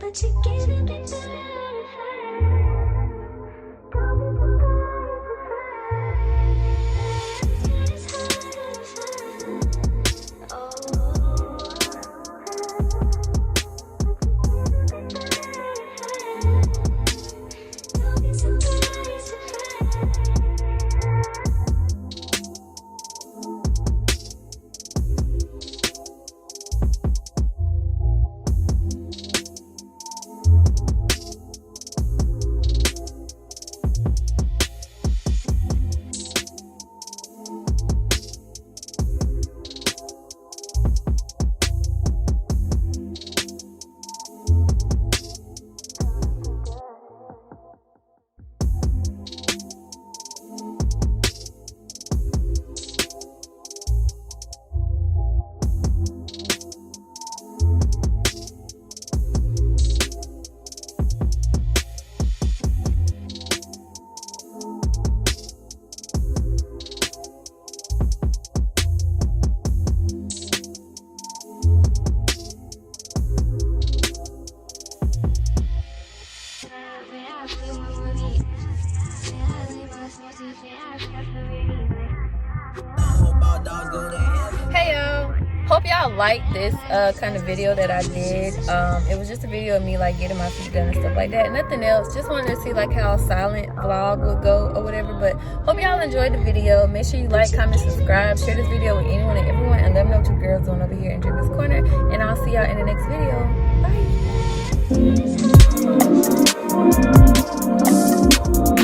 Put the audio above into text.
But you can't be Hey y'all, hope y'all like this kind of video that I did. It was just a video of me like getting my feet done and stuff like that, nothing else. Just wanted to see like how a silent vlog would go or whatever. But hope y'all enjoyed the video. Make sure you like, comment, subscribe, share this video with anyone and everyone, and let me know what you girls doing over here in Jimmy's Corner. And I'll see y'all in the next video. Bye.